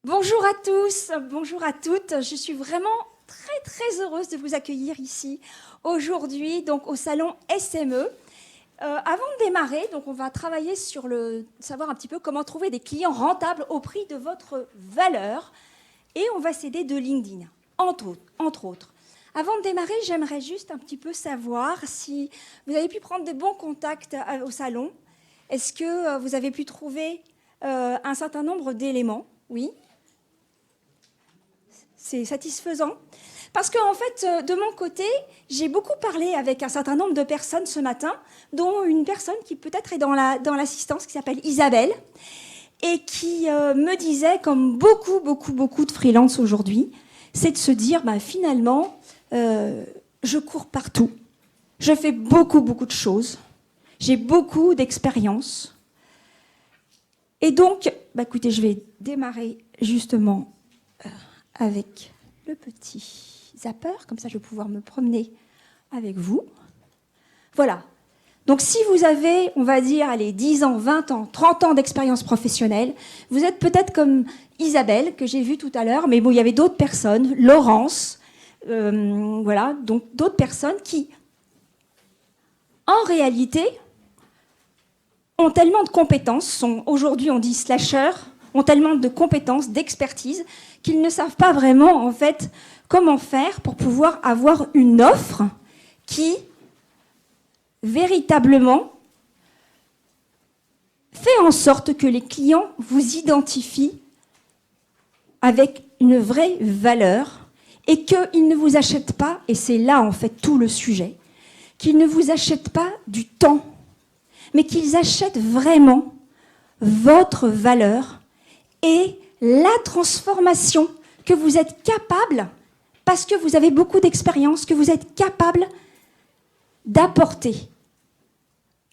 Bonjour à tous, bonjour à toutes. Je suis vraiment très heureuse de vous accueillir ici aujourd'hui, donc au salon SME. Avant de démarrer, donc on va travailler sur savoir un petit peu comment trouver des clients rentables au prix de votre valeur, et on va s'aider de LinkedIn, entre autres. Avant de démarrer, j'aimerais juste un petit peu savoir si vous avez pu prendre de bons contacts au salon. Est-ce que vous avez pu trouver un certain nombre d'éléments? Oui. C'est satisfaisant. Parce qu'en fait, de mon côté, j'ai beaucoup parlé avec un certain nombre de personnes ce matin, dont une personne qui peut-être est dans l'assistance, qui s'appelle Isabelle, et qui me disait, comme beaucoup de freelance aujourd'hui, c'est de se dire, finalement, je cours partout, je fais beaucoup de choses, j'ai beaucoup d'expérience. Et donc, écoutez, je vais démarrer justement avec le petit zapper, comme ça je vais pouvoir me promener avec vous. Voilà. Donc si vous avez, on va dire, 10 ans, 20 ans, 30 ans d'expérience professionnelle, vous êtes peut-être comme Isabelle, que j'ai vue tout à l'heure, mais bon, il y avait d'autres personnes, Laurence, voilà, donc d'autres personnes qui, en réalité, ont tellement de compétences, aujourd'hui on dit slasheurs, ont tellement de compétences, d'expertise, qu'ils ne savent pas vraiment, en fait, comment faire pour pouvoir avoir une offre qui, véritablement, fait en sorte que les clients vous identifient avec une vraie valeur et qu'ils ne vous achètent pas, et c'est là, en fait, tout le sujet, qu'ils ne vous achètent pas du temps, mais qu'ils achètent vraiment votre valeur et la transformation que vous êtes capable, parce que vous avez beaucoup d'expérience, que vous êtes capable d'apporter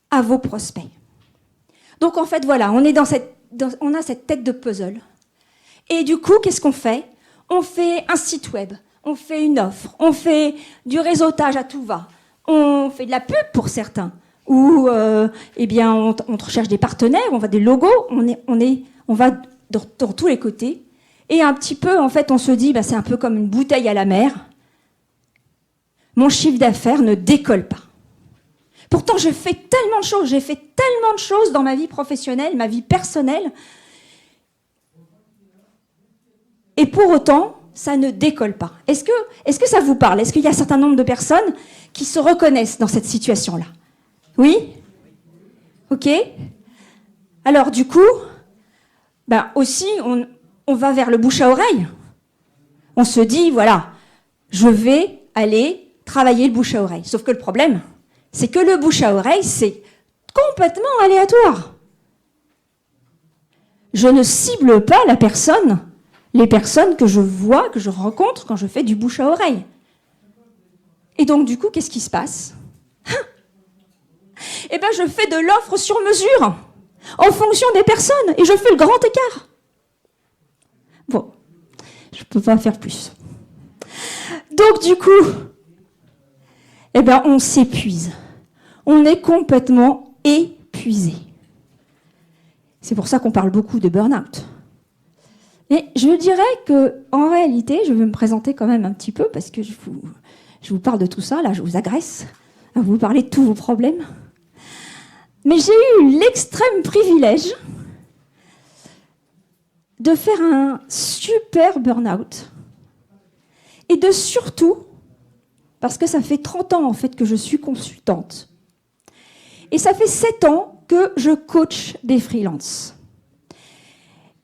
à vos prospects. Donc en fait, voilà, on a cette tête de puzzle. Et du coup, qu'est-ce qu'on fait? On fait un site web, on fait une offre, on fait du réseautage à tout va, on fait de la pub pour certains, ou on recherche des partenaires, on va des logos, on va dans tous les côtés. Et un petit peu, en fait, on se dit, c'est un peu comme une bouteille à la mer. Mon chiffre d'affaires ne décolle pas. Pourtant, je fais tellement de choses, j'ai fait tellement de choses dans ma vie professionnelle, ma vie personnelle. Et pour autant, ça ne décolle pas. Est-ce que ça vous parle? Est-ce qu'il y a un certain nombre de personnes qui se reconnaissent dans cette situation-là? Oui? Ok? Alors, du coup, aussi, on va vers le bouche à oreille. On se dit, voilà, je vais aller travailler le bouche à oreille. Sauf que le problème, c'est que le bouche à oreille, c'est complètement aléatoire. Je ne cible pas les personnes que je vois, que je rencontre quand je fais du bouche à oreille. Et donc, du coup, qu'est-ce qui se passe? Je fais de l'offre sur mesure, en fonction des personnes, et je fais le grand écart. Bon, je ne peux pas faire plus. Donc, du coup, on s'épuise. On est complètement épuisé. C'est pour ça qu'on parle beaucoup de burn-out. Et je dirais qu'en réalité, je vais me présenter quand même un petit peu, parce que je vous parle de tout ça, là, je vous agresse, à vous parler de tous vos problèmes. Mais j'ai eu l'extrême privilège de faire un super burn-out. Et de surtout, parce que ça fait 30 ans en fait que je suis consultante. Et ça fait 7 ans que je coach des freelances.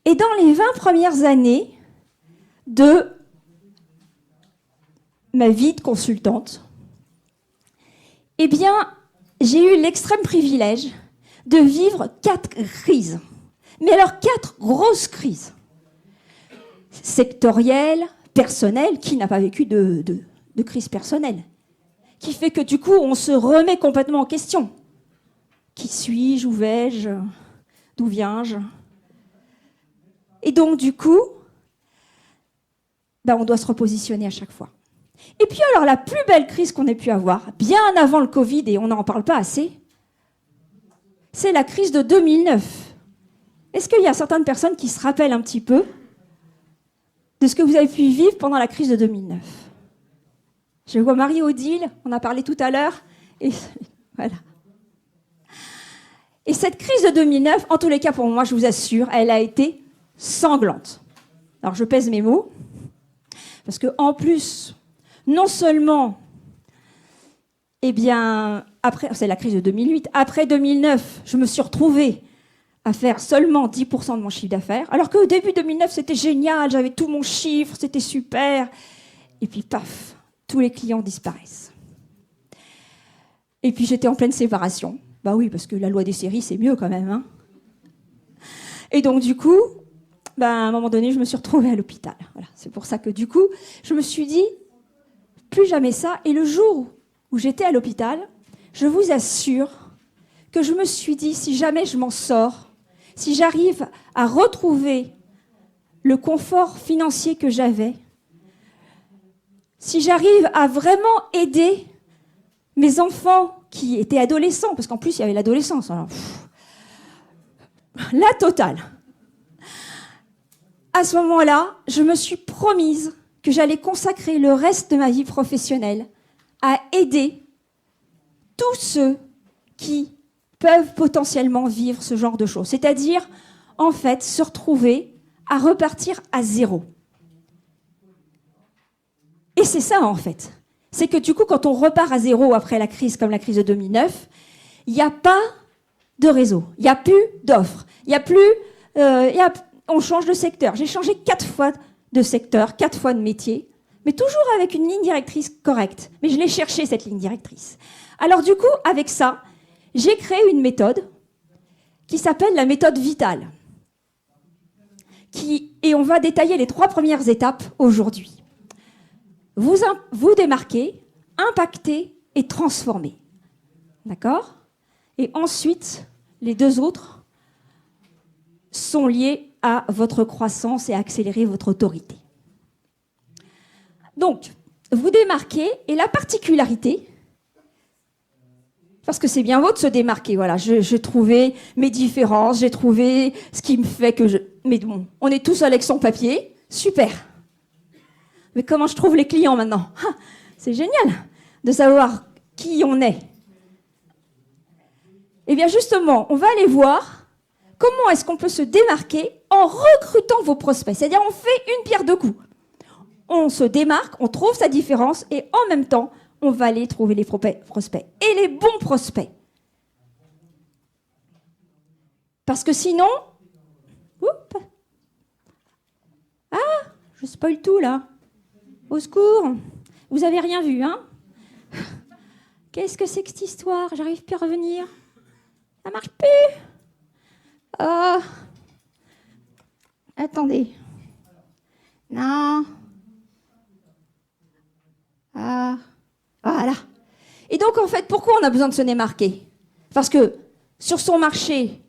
Et dans les 20 premières années de ma vie de consultante, j'ai eu l'extrême privilège de vivre 4 crises. Mais alors 4 grosses crises. Sectorielles, personnelles, qui n'a pas vécu de crise personnelle? Qui fait que du coup, on se remet complètement en question. Qui suis-je? Où vais-je? D'où viens-je? Et donc du coup, on doit se repositionner à chaque fois. Et puis alors, la plus belle crise qu'on ait pu avoir, bien avant le Covid, et on n'en parle pas assez, c'est la crise de 2009. Est-ce qu'il y a certaines personnes qui se rappellent un petit peu de ce que vous avez pu vivre pendant la crise de 2009. Je vois Marie-Odile, on a parlé tout à l'heure, et voilà. Et cette crise de 2009, en tous les cas pour moi, je vous assure, elle a été sanglante. Alors je pèse mes mots, parce que en plus, non seulement, eh bien, c'est la crise de 2008, après 2009, je me suis retrouvée à faire seulement 10% de mon chiffre d'affaires, alors qu'au début 2009, c'était génial, j'avais tout mon chiffre, c'était super. Et puis, paf, tous les clients disparaissent. Et puis, j'étais en pleine séparation. Bah oui, parce que la loi des séries, c'est mieux quand même. Hein. Et donc, du coup, à un moment donné, je me suis retrouvée à l'hôpital. Voilà. C'est pour ça que, du coup, je me suis dit, plus jamais ça. Et le jour où j'étais à l'hôpital, je vous assure que je me suis dit, si jamais je m'en sors, si j'arrive à retrouver le confort financier que j'avais, si j'arrive à vraiment aider mes enfants qui étaient adolescents, parce qu'en plus, il y avait l'adolescence, alors, la totale. À ce moment-là, je me suis promise que j'allais consacrer le reste de ma vie professionnelle à aider tous ceux qui peuvent potentiellement vivre ce genre de choses. C'est-à-dire, en fait, se retrouver à repartir à zéro. Et c'est ça, en fait. C'est que du coup, quand on repart à zéro après la crise, comme la crise de 2009, il n'y a pas de réseau, il n'y a plus d'offres, il n'y a plus... on change de secteur. J'ai changé 4 fois de secteur, 4 fois de métier, mais toujours avec une ligne directrice correcte. Mais je l'ai cherchée, cette ligne directrice. Alors du coup, avec ça, j'ai créé une méthode qui s'appelle la méthode vitale. Et on va détailler les 3 premières étapes aujourd'hui. Vous démarquez, impactez et transformez. D'accord ? Et ensuite, les 2 autres sont liés à votre croissance et à accélérer votre autorité. Donc, vous démarquez, et la particularité, parce que c'est bien beau de se démarquer, voilà, j'ai trouvé mes différences, j'ai trouvé ce qui me fait que je... Mais bon, on est tous avec son papier, super. Mais comment je trouve les clients maintenant ? C'est génial de savoir qui on est. Eh bien justement, on va aller voir comment est-ce qu'on peut se démarquer en recrutant vos prospects. C'est-à-dire, on fait une pierre deux coups. On se démarque, on trouve sa différence et en même temps, on va aller trouver les prospects. Et les bons prospects. Parce que sinon... Oups, je spoil tout là. Au secours. Vous avez rien vu, hein ? Qu'est-ce que c'est que cette histoire ? J'arrive plus à revenir. Ça marche plus. Oh. Attendez. Non. Ah. Voilà. Et donc, en fait, pourquoi on a besoin de se démarquer ? Parce que sur son marché,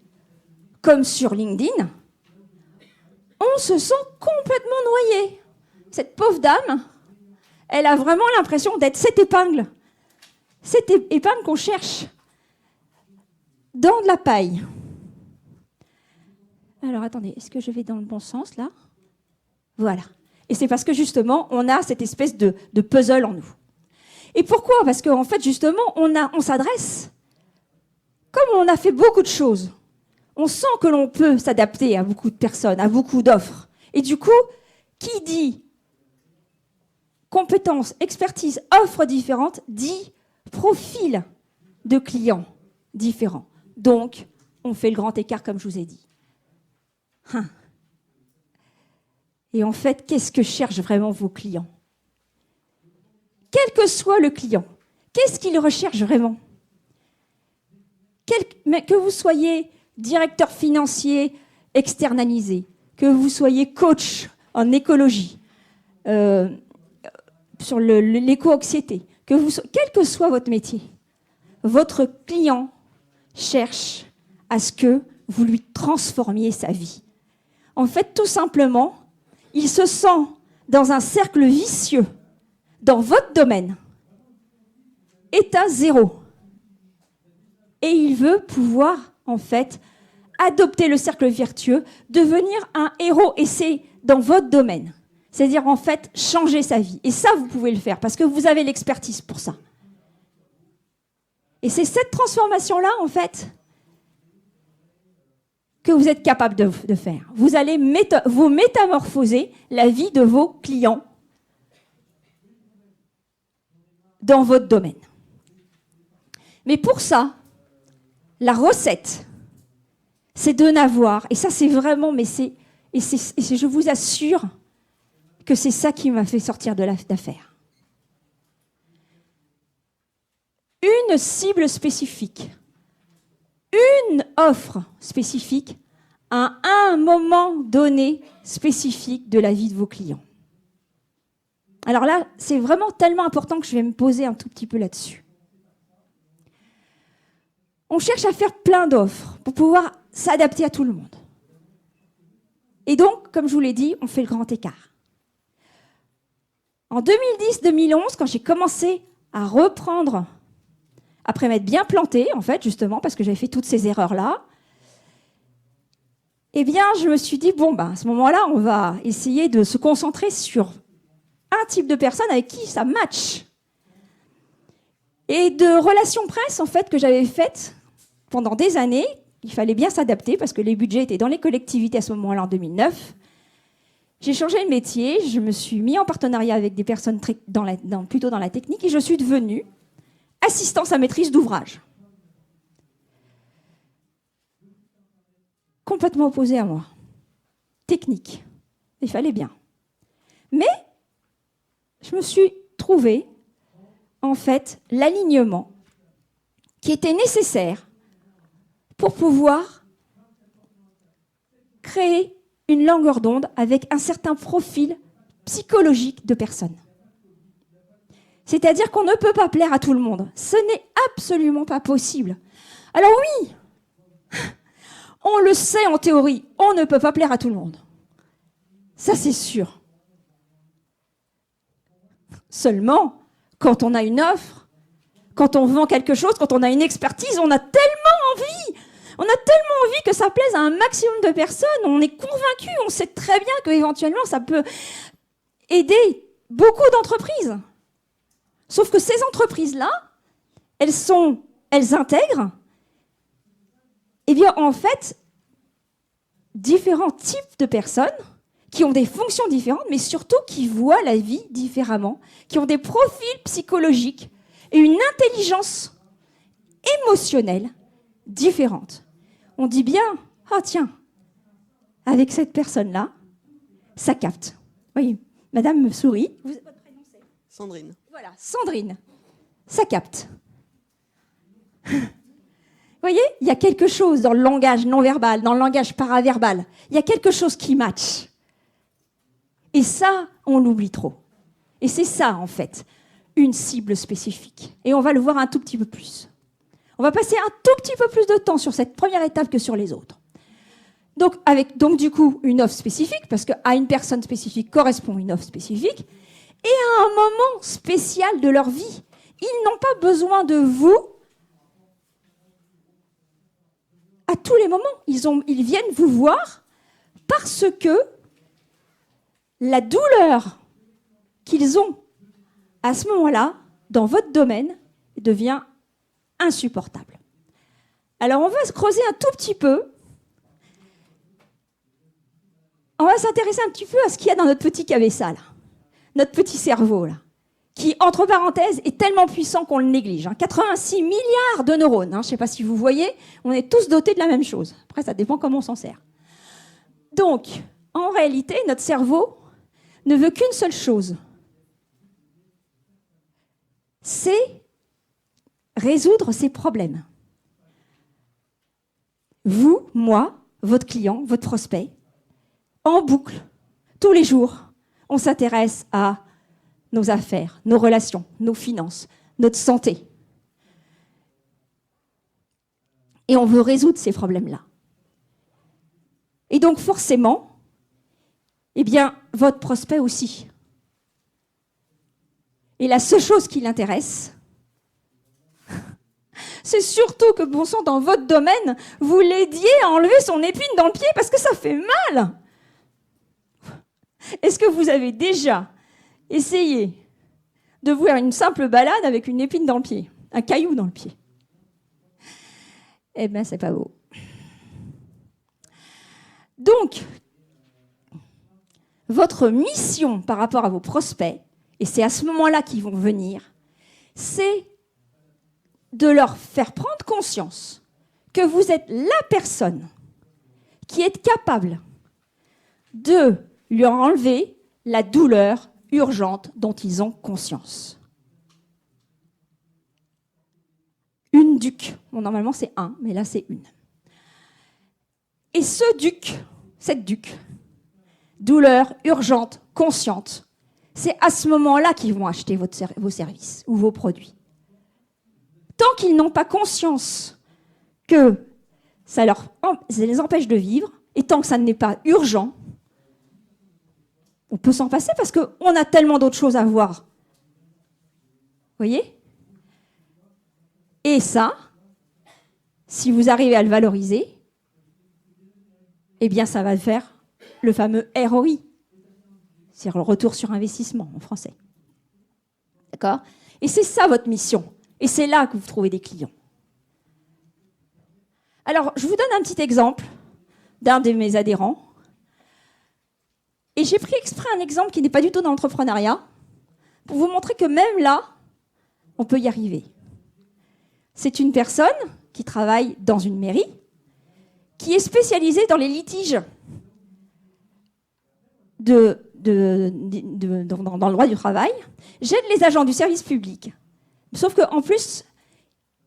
comme sur LinkedIn, on se sent complètement noyé. Cette pauvre dame, elle a vraiment l'impression d'être cette épingle qu'on cherche dans de la paille. Alors, attendez, est-ce que je vais dans le bon sens, là ? Voilà. Et c'est parce que, justement, on a cette espèce de puzzle en nous. Et pourquoi ? Parce qu'en fait, justement, on s'adresse. Comme on a fait beaucoup de choses, on sent que l'on peut s'adapter à beaucoup de personnes, à beaucoup d'offres. Et du coup, qui dit compétences, expertise, offres différentes, dit profil de clients différents. Donc, on fait le grand écart, comme je vous ai dit. Et en fait, qu'est-ce que cherchent vraiment vos clients ? Quel que soit le client, qu'est-ce qu'il recherche vraiment ? Que vous soyez directeur financier externalisé, que vous soyez coach en écologie, sur l'éco-anxiété, quel que soit votre métier, votre client cherche à ce que vous lui transformiez sa vie. En fait, tout simplement, il se sent dans un cercle vicieux dans votre domaine, état zéro. Et il veut pouvoir, en fait, adopter le cercle vertueux, devenir un héros. Et c'est dans votre domaine. C'est-à-dire, en fait, changer sa vie. Et ça, vous pouvez le faire, parce que vous avez l'expertise pour ça. Et c'est cette transformation-là, en fait, que vous êtes capable de faire. Vous allez vous métamorphoser la vie de vos clients dans votre domaine. Mais pour ça, la recette, c'est de n'avoir, et ça c'est vraiment, je vous assure que c'est ça qui m'a fait sortir de l'affaire. Une cible spécifique, une offre spécifique à un moment donné spécifique de la vie de vos clients. Alors là, c'est vraiment tellement important que je vais me poser un tout petit peu là-dessus. On cherche à faire plein d'offres pour pouvoir s'adapter à tout le monde. Et donc, comme je vous l'ai dit, on fait le grand écart. En 2010-2011, quand j'ai commencé à reprendre, après m'être bien plantée, en fait, justement, parce que j'avais fait toutes ces erreurs-là, eh bien, je me suis dit, bon, à ce moment-là, on va essayer de se concentrer sur un type de personne avec qui ça match. Et de relations presse, en fait, que j'avais faites pendant des années, il fallait bien s'adapter parce que les budgets étaient dans les collectivités à ce moment-là, en 2009. J'ai changé de métier, je me suis mis en partenariat avec des personnes plutôt dans la technique et je suis devenue assistance à maîtrise d'ouvrage. Complètement opposé à moi. Technique. Il fallait bien. Mais je me suis trouvé, en fait, l'alignement qui était nécessaire pour pouvoir créer une longueur d'onde avec un certain profil psychologique de personne. C'est-à-dire qu'on ne peut pas plaire à tout le monde. Ce n'est absolument pas possible. Alors oui, on le sait en théorie, on ne peut pas plaire à tout le monde. Ça, c'est sûr. Seulement, quand on a une offre, quand on vend quelque chose, quand on a une expertise, on a tellement envie que ça plaise à un maximum de personnes. On est convaincu, on sait très bien qu'éventuellement, ça peut aider beaucoup d'entreprises. Sauf que ces entreprises-là, elles intègrent, eh bien, en fait, différents types de personnes qui ont des fonctions différentes, mais surtout qui voient la vie différemment, qui ont des profils psychologiques et une intelligence émotionnelle différente. On dit bien, tiens, avec cette personne-là, ça capte. Oui, madame me sourit. Votre prénom c'est Sandrine. Voilà, Sandrine. Ça capte. Vous voyez, il y a quelque chose dans le langage non-verbal, dans le langage paraverbal. Il y a quelque chose qui match. Et ça, on l'oublie trop. Et c'est ça, en fait, une cible spécifique. Et on va le voir un tout petit peu plus. On va passer un tout petit peu plus de temps sur cette première étape que sur les autres. Donc, du coup, une offre spécifique, parce qu'à une personne spécifique correspond une offre spécifique, et à un moment spécial de leur vie. Ils n'ont pas besoin de vous à tous les moments. Ils viennent vous voir parce que la douleur qu'ils ont à ce moment-là, dans votre domaine, devient insupportable. Alors, on va se creuser un tout petit peu. On va s'intéresser un petit peu à ce qu'il y a dans notre petit cabessa, là. Notre petit cerveau, là, qui, entre parenthèses, est tellement puissant qu'on le néglige. 86 milliards de neurones. Je ne sais pas si vous voyez, on est tous dotés de la même chose. Après, ça dépend comment on s'en sert. Donc, en réalité, notre cerveau ne veut qu'une seule chose. C'est résoudre ses problèmes. Vous, moi, votre client, votre prospect, en boucle, tous les jours, on s'intéresse à nos affaires, nos relations, nos finances, notre santé. Et on veut résoudre ces problèmes-là. Et donc forcément, eh bien, votre prospect aussi. Et la seule chose qui l'intéresse, c'est surtout que, bon sang, dans votre domaine, vous l'aidiez à enlever son épine dans le pied parce que ça fait mal. Est-ce que vous avez déjà essayé de faire une simple balade avec une épine dans le pied, un caillou dans le pied? Eh bien, c'est pas beau. Donc, votre mission par rapport à vos prospects, et c'est à ce moment-là qu'ils vont venir, c'est de leur faire prendre conscience que vous êtes la personne qui est capable de leur enlever la douleur urgente dont ils ont conscience. Une duc. Bon, normalement, c'est un, mais là, c'est une. Et ce duc, cette duc, douleur urgente, consciente, c'est à ce moment-là qu'ils vont acheter vos services ou vos produits. Tant qu'ils n'ont pas conscience que ça les empêche de vivre, et tant que ça n'est pas urgent, on peut s'en passer parce qu'on a tellement d'autres choses à voir. Vous voyez ? Et ça, si vous arrivez à le valoriser, eh bien ça va faire le fameux ROI, c'est-à-dire le retour sur investissement en français. D'accord ? Et c'est ça votre mission. Et c'est là que vous trouvez des clients. Alors, je vous donne un petit exemple d'un de mes adhérents. Et j'ai pris exprès un exemple qui n'est pas du tout dans l'entrepreneuriat pour vous montrer que même là, on peut y arriver. C'est une personne qui travaille dans une mairie, qui est spécialisée dans les litiges dans le droit du travail. J'aide les agents du service public. Sauf qu'en plus,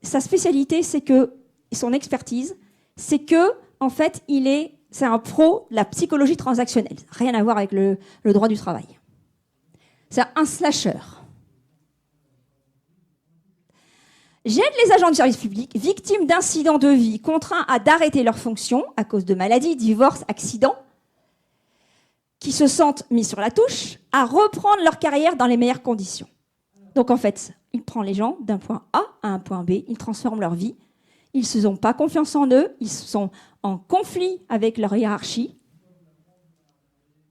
sa spécialité, c'est que, son expertise, c'est que, en fait, c'est un pro de la psychologie transactionnelle. Rien à voir avec le droit du travail. C'est un slasher. J'aide les agents du service public victimes d'incidents de vie contraints d'arrêter leurs fonctions à cause de maladies, divorces, accidents, qui se sentent mis sur la touche, à reprendre leur carrière dans les meilleures conditions. Donc en fait, il prend les gens d'un point A à un point B, il transforme leur vie, ils ne se ont pas confiance en eux, ils sont en conflit avec leur hiérarchie,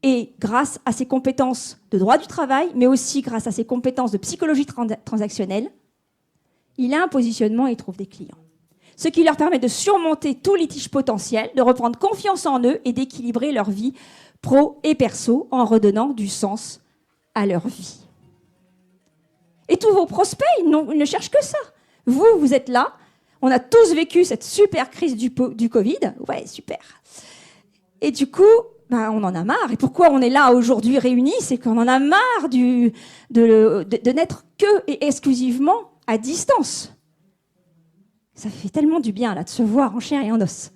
et grâce à ses compétences de droit du travail, mais aussi grâce à ses compétences de psychologie transactionnelle, il a un positionnement et il trouve des clients. Ce qui leur permet de surmonter tout litige potentiel, de reprendre confiance en eux et d'équilibrer leur vie pro et perso en redonnant du sens à leur vie. Et tous vos prospects, ils ne cherchent que ça. Vous êtes là. On a tous vécu cette super crise du Covid. Ouais, super. Et du coup, on en a marre. Et pourquoi on est là aujourd'hui réunis ? C'est qu'on en a marre de n'être que et exclusivement à distance. Ça fait tellement du bien là de se voir en chair et en os.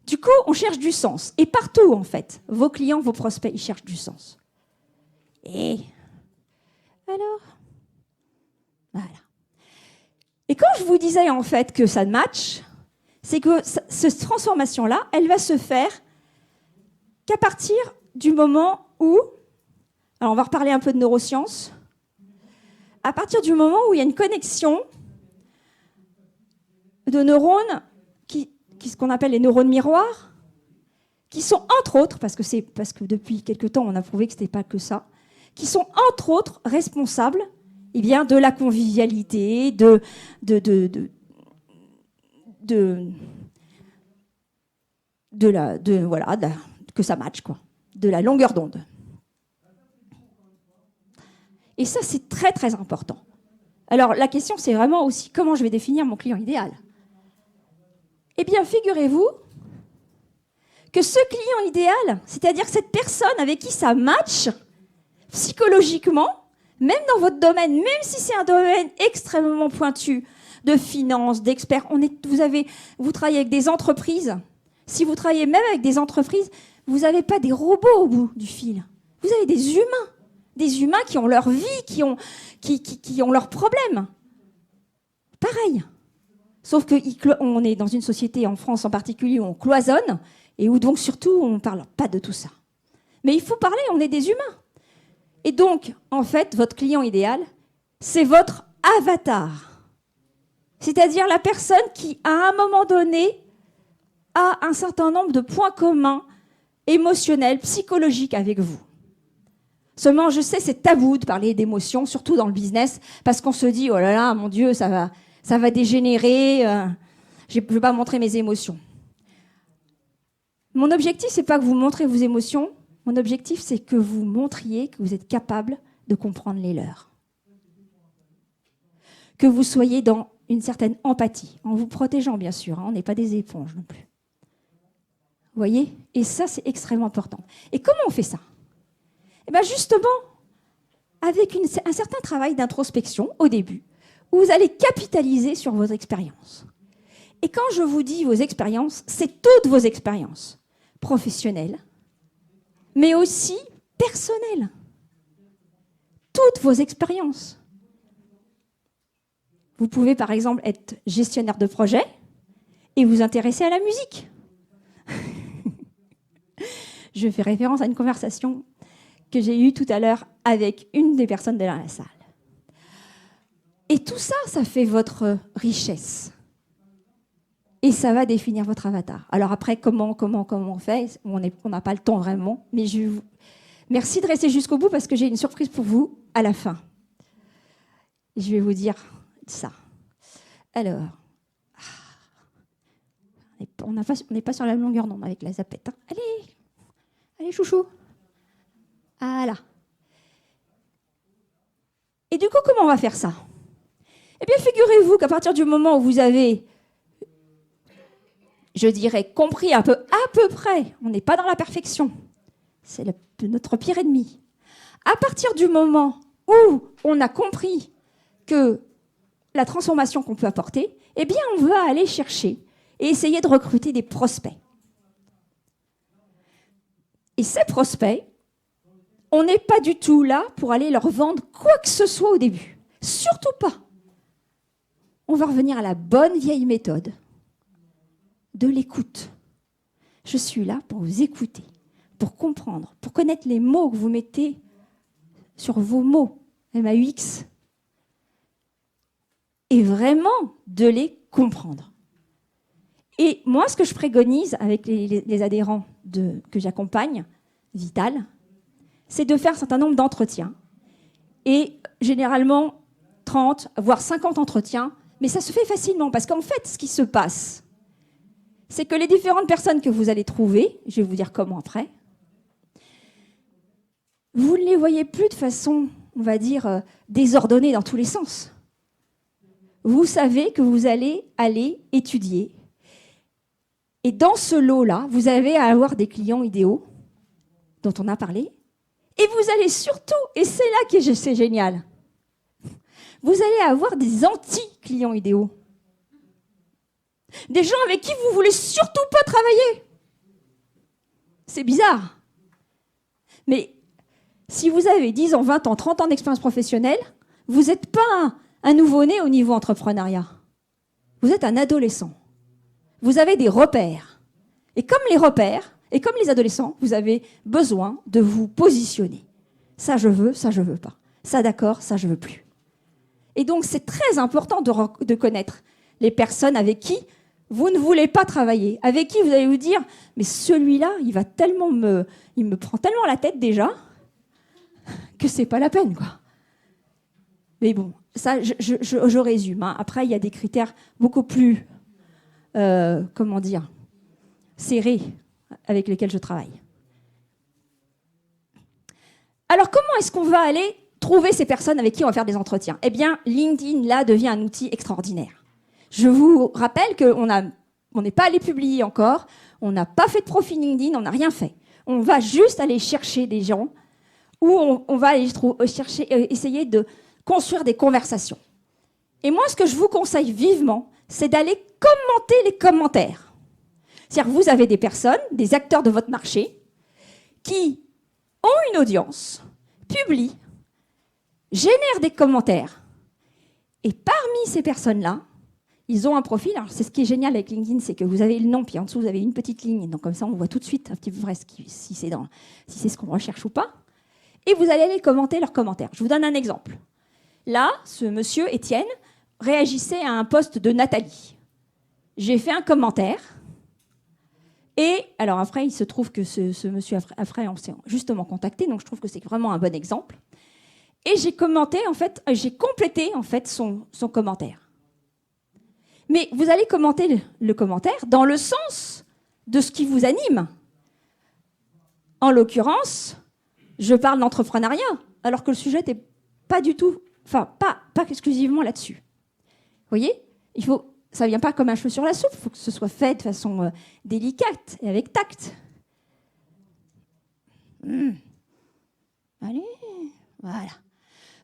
Du coup, on cherche du sens. Et partout, en fait, vos clients, vos prospects, ils cherchent du sens. Et alors, voilà. Et quand je vous disais, en fait, que ça match, c'est que cette transformation-là, elle va se faire qu'à partir du moment où, alors on va reparler un peu de neurosciences, à partir du moment où il y a une connexion de neurones, ce qu'on appelle les neurones miroirs, qui sont entre autres, parce que depuis quelque temps on a prouvé que ce n'était pas que ça, qui sont entre autres responsables de la convivialité, que ça matche, quoi, de la longueur d'onde. Et ça, c'est très, très important. Alors, la question, c'est vraiment aussi comment je vais définir mon client idéal. Eh bien, figurez-vous que ce client idéal, c'est-à-dire cette personne avec qui ça match psychologiquement, même dans votre domaine, même si c'est un domaine extrêmement pointu de finance, d'experts, vous travaillez avec des entreprises. Si vous travaillez même avec des entreprises, vous n'avez pas des robots au bout du fil. Vous avez des humains qui ont leur vie, qui ont leurs problèmes. Pareil. Sauf qu'on est dans une société, en France en particulier, où on cloisonne et où donc surtout on ne parle pas de tout ça. Mais il faut parler, on est des humains. Et donc, en fait, votre client idéal, c'est votre avatar. C'est-à-dire la personne qui, à un moment donné, a un certain nombre de points communs émotionnel, psychologique avec vous. Seulement, je sais, c'est tabou de parler d'émotions, surtout dans le business, parce qu'on se dit, oh là là, mon Dieu, ça va dégénérer, je ne veux pas montrer mes émotions. Mon objectif, c'est pas que vous montrez vos émotions, mon objectif, c'est que vous montriez que vous êtes capable de comprendre les leurs. Que vous soyez dans une certaine empathie, en vous protégeant bien sûr, on n'est pas des éponges non plus. Vous voyez ? Et ça, c'est extrêmement important. Et comment on fait ça ? Eh bien justement, avec un certain travail d'introspection au début, où vous allez capitaliser sur vos expériences. Et quand je vous dis vos expériences, c'est toutes vos expériences, professionnelles, mais aussi personnelles. Toutes vos expériences. Vous pouvez par exemple être gestionnaire de projet et vous intéresser à la musique. Je fais référence à une conversation que j'ai eue tout à l'heure avec une des personnes de la salle. Et tout ça, ça fait votre richesse. Et ça va définir votre avatar. Alors après, comment on fait ? On n'a pas le temps vraiment, mais merci de rester jusqu'au bout parce que j'ai une surprise pour vous à la fin. Je vais vous dire ça. Alors, on n'est pas sur la longueur d'onde avec la zapette. Hein. Allez, chouchou. Voilà. Et du coup, comment on va faire ça ? Eh bien, figurez-vous qu'à partir du moment où vous avez, je dirais, compris à peu près, on n'est pas dans la perfection, c'est notre pire ennemi. À partir du moment où on a compris que la transformation qu'on peut apporter, eh bien, on va aller chercher et essayer de recruter des prospects. Et ces prospects, on n'est pas du tout là pour aller leur vendre quoi que ce soit au début. Surtout pas. On va revenir à la bonne vieille méthode de l'écoute. Je suis là pour vous écouter, pour comprendre, pour connaître les mots que vous mettez sur vos mots, MAUX, et vraiment de les comprendre. Et moi, ce que je préconise avec les adhérents que j'accompagne, Vital, c'est de faire un certain nombre d'entretiens. Et généralement, 30, voire 50 entretiens, mais ça se fait facilement, parce qu'en fait, ce qui se passe, c'est que les différentes personnes que vous allez trouver, je vais vous dire comment après, vous ne les voyez plus de façon, on va dire, désordonnée dans tous les sens. Vous savez que vous allez aller étudier. Et dans ce lot-là, vous allez avoir des clients idéaux dont on a parlé. Et vous allez surtout, et c'est là que c'est génial, vous allez avoir des anti-clients idéaux. Des gens avec qui vous ne voulez surtout pas travailler. C'est bizarre. Mais si vous avez 10 ans, 20 ans, 30 ans d'expérience professionnelle, vous n'êtes pas un nouveau-né au niveau entrepreneuriat. Vous êtes un adolescent. Vous avez des repères. Et comme les repères, et comme les adolescents, vous avez besoin de vous positionner. Ça, je veux pas. Ça, d'accord, ça, je veux plus. Et donc, c'est très important de connaître les personnes avec qui vous ne voulez pas travailler, avec qui vous allez vous dire, mais celui-là, il me prend tellement la tête déjà que c'est pas la peine, quoi. Mais bon, ça, je résume. Hein. Après, il y a des critères beaucoup plus, serrés avec lesquels je travaille. Alors, comment est-ce qu'on va aller trouver ces personnes avec qui on va faire des entretiens ? Eh bien, LinkedIn, là, devient un outil extraordinaire. Je vous rappelle qu'on n'est pas allé publier encore, on n'a pas fait de profil LinkedIn, on n'a rien fait. On va juste aller chercher des gens où on va aller essayer de construire des conversations. Et moi, ce que je vous conseille vivement, c'est d'aller commenter les commentaires. C'est-à-dire que vous avez des personnes, des acteurs de votre marché, qui ont une audience, publient, génèrent des commentaires. Et parmi ces personnes-là, ils ont un profil. Alors, c'est ce qui est génial avec LinkedIn, c'est que vous avez le nom, puis en dessous, vous avez une petite ligne. Donc, comme ça, on voit tout de suite un petit peu si c'est ce qu'on recherche ou pas. Et vous allez aller commenter leurs commentaires. Je vous donne un exemple. Là, ce monsieur, Étienne, réagissait à un post de Nathalie. J'ai fait un commentaire Et alors après, il se trouve que ce monsieur après, on s'est justement contacté, donc je trouve que c'est vraiment un bon exemple. Et j'ai commenté, en fait, j'ai complété en fait son commentaire. Mais vous allez commenter le commentaire dans le sens de ce qui vous anime. En l'occurrence, je parle d'entrepreneuriat, alors que le sujet n'est pas du tout, enfin, pas exclusivement là-dessus. Vous voyez, ça ne vient pas comme un cheveu sur la soupe, il faut que ce soit fait de façon délicate et avec tact. Allez, voilà.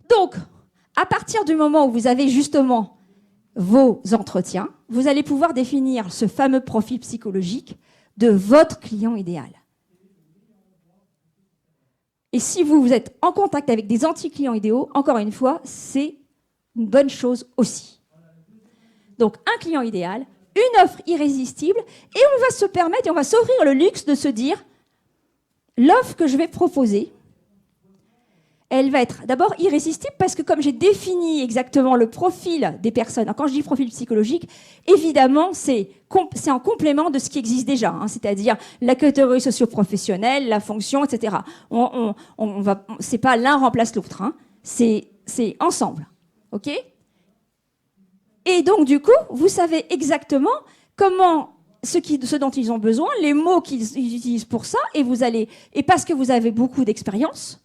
Donc, à partir du moment où vous avez justement vos entretiens, vous allez pouvoir définir ce fameux profil psychologique de votre client idéal. Et si vous êtes en contact avec des anti-clients idéaux, encore une fois, c'est une bonne chose aussi. Donc, un client idéal, une offre irrésistible, et on va se permettre, et on va s'offrir le luxe de se dire, l'offre que je vais proposer, elle va être d'abord irrésistible parce que comme j'ai défini exactement le profil des personnes, quand je dis profil psychologique, évidemment, c'est en complément de ce qui existe déjà, c'est-à-dire la catégorie socio-professionnelle, la fonction, etc. C'est pas l'un remplace l'autre, c'est ensemble. OK ? Et donc, du coup, vous savez exactement comment, ce dont ils ont besoin, les mots qu'ils utilisent pour ça, et parce que vous avez beaucoup d'expérience,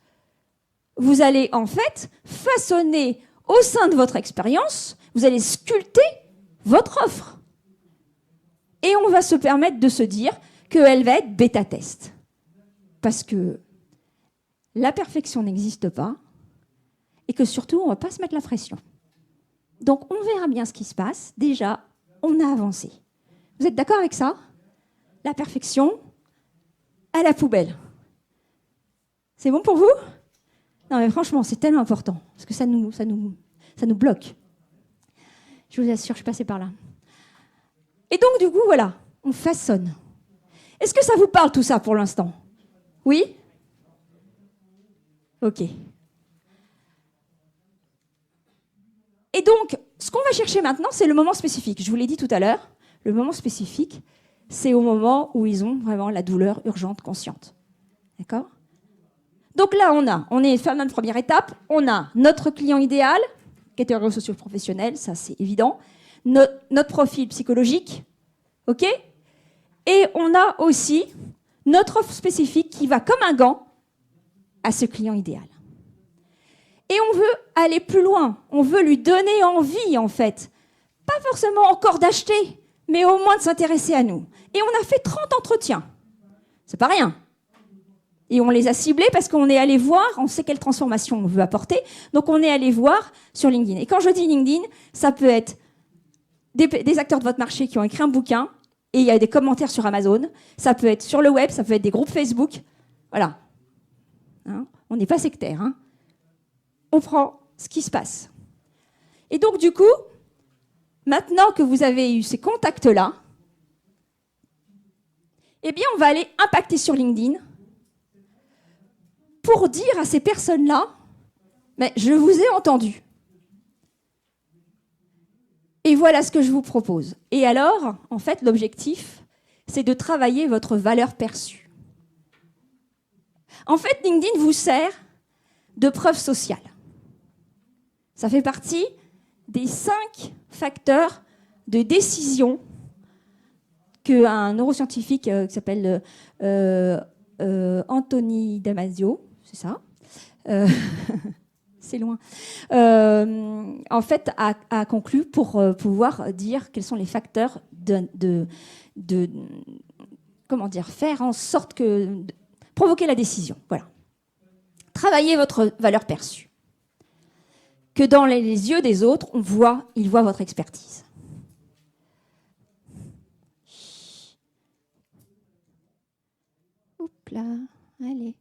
vous allez en fait façonner au sein de votre expérience, vous allez sculpter votre offre. Et on va se permettre de se dire qu'elle va être bêta-test. Parce que la perfection n'existe pas et que surtout, on ne va pas se mettre la pression. Donc, on verra bien ce qui se passe. Déjà, on a avancé. Vous êtes d'accord avec ça ? La perfection, à la poubelle. C'est bon pour vous ? Non, mais franchement, c'est tellement important, parce que ça nous bloque. Je vous assure, je suis passée par là. Et donc, du coup, voilà, on façonne. Est-ce que ça vous parle tout ça pour l'instant ? Oui ? Ok. Et donc, ce qu'on va chercher maintenant, c'est le moment spécifique. Je vous l'ai dit tout à l'heure, le moment spécifique, c'est au moment où ils ont vraiment la douleur urgente, consciente. D'accord ? Donc là, on est fait notre première étape, on a notre client idéal, catégorie socio-professionnelle, ça c'est évident, notre profil psychologique, ok ? Et on a aussi notre offre spécifique qui va comme un gant à ce client idéal. Et on veut aller plus loin, on veut lui donner envie en fait, pas forcément encore d'acheter, mais au moins de s'intéresser à nous. Et on a fait 30 entretiens, c'est pas rien. Et on les a ciblés parce qu'on est allé voir, on sait quelle transformation on veut apporter, donc on est allé voir sur LinkedIn. Et quand je dis LinkedIn, ça peut être des acteurs de votre marché qui ont écrit un bouquin, et il y a des commentaires sur Amazon, ça peut être sur le web, ça peut être des groupes Facebook, voilà. On n'est pas sectaire, On prend ce qui se passe. Et donc du coup, maintenant que vous avez eu ces contacts-là, eh bien on va aller impacter sur LinkedIn, pour dire à ces personnes-là, mais je vous ai entendu. Et voilà ce que je vous propose. Et alors, en fait, l'objectif, c'est de travailler votre valeur perçue. En fait, LinkedIn vous sert de preuve sociale. Ça fait partie des 5 facteurs de décision qu'un neuroscientifique qui s'appelle Anthony Damasio, c'est ça, c'est loin, en fait, a conclu pour pouvoir dire quels sont les facteurs comment dire, faire en sorte que provoquer la décision. Voilà. Travaillez votre valeur perçue. Que dans les yeux des autres, ils voient votre expertise. Hop là, allez.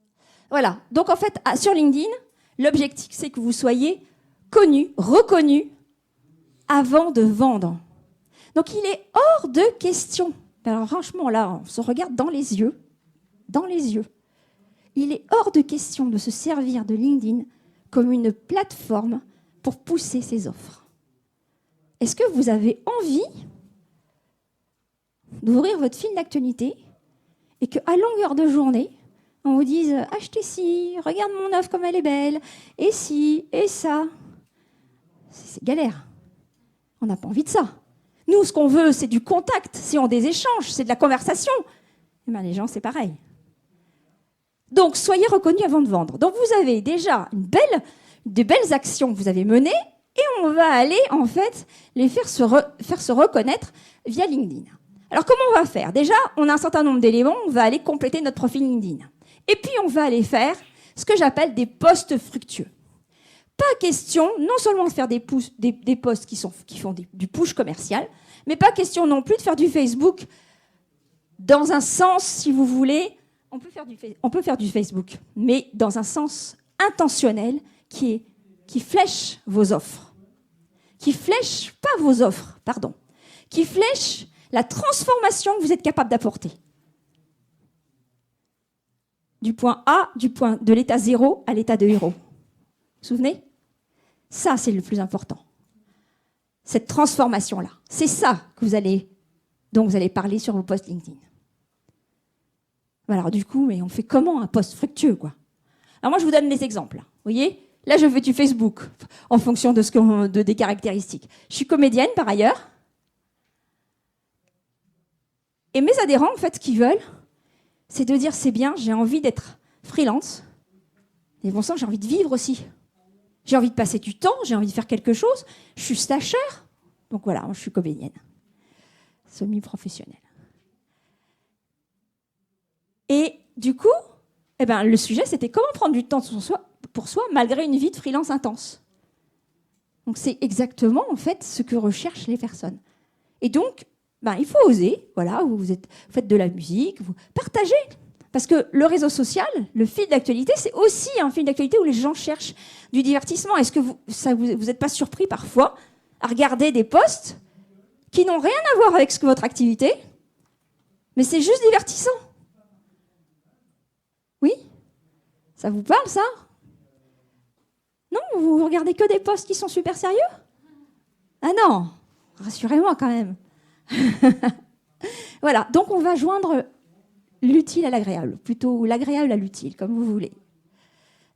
Voilà. Donc en fait, sur LinkedIn, l'objectif, c'est que vous soyez connu, reconnu, avant de vendre. Donc il est hors de question. Alors franchement, là, on se regarde dans les yeux. Dans les yeux. Il est hors de question de se servir de LinkedIn comme une plateforme pour pousser ses offres. Est-ce que vous avez envie d'ouvrir votre fil d'actualité et qu'à longueur de journée, on vous dise « achetez ci, regarde mon œuvre comme elle est belle, et ci, et ça », c'est galère. On n'a pas envie de ça. Nous, ce qu'on veut, c'est du contact, c'est des échanges, c'est de la conversation. Et bien, les gens, c'est pareil. Donc, soyez reconnus avant de vendre. Donc, vous avez déjà des belles actions que vous avez menées et on va aller, en fait, les faire se reconnaître via LinkedIn. Alors, comment on va faire? Déjà, on a un certain nombre d'éléments, on va aller compléter notre profil LinkedIn. Et puis, on va aller faire ce que j'appelle des posts fructueux. Pas question, non seulement de faire des posts qui font du push commercial, mais pas question non plus de faire du Facebook dans un sens, si vous voulez, on peut faire du Facebook, mais dans un sens intentionnel qui flèche vos offres. Qui flèche la transformation que vous êtes capable d'apporter. Du point A, de l'état 0 à l'état de héros. Vous vous souvenez? Ça, c'est le plus important. Cette transformation-là. C'est ça dont vous allez parler sur vos posts LinkedIn. Alors du coup, mais on fait comment un post fructueux, quoi? Alors moi, je vous donne des exemples. Vous voyez? Là, je fais du Facebook, en fonction des caractéristiques. Je suis comédienne, par ailleurs. Et mes adhérents, en fait, ce qu'ils veulent, c'est de dire, c'est bien, j'ai envie d'être freelance. Et bon sang, j'ai envie de vivre aussi. J'ai envie de passer du temps, j'ai envie de faire quelque chose. Je suis stagiaire. Donc voilà, moi, je suis comédienne. Semi-professionnelle. Et du coup, le sujet, c'était comment prendre du temps pour soi malgré une vie de freelance intense. Donc c'est exactement, en fait, ce que recherchent les personnes. Et donc, il faut oser. Voilà, vous faites de la musique, vous partagez. Parce que le réseau social, le fil d'actualité, c'est aussi un fil d'actualité où les gens cherchent du divertissement. Est-ce que vous n'êtes pas surpris parfois à regarder des posts qui n'ont rien à voir avec votre activité, mais c'est juste divertissant? Oui? Ça vous parle, ça? Non? Vous regardez que des posts qui sont super sérieux? Ah non! Rassurez-moi quand même. Voilà, donc on va joindre l'utile à l'agréable, plutôt l'agréable à l'utile, comme vous voulez.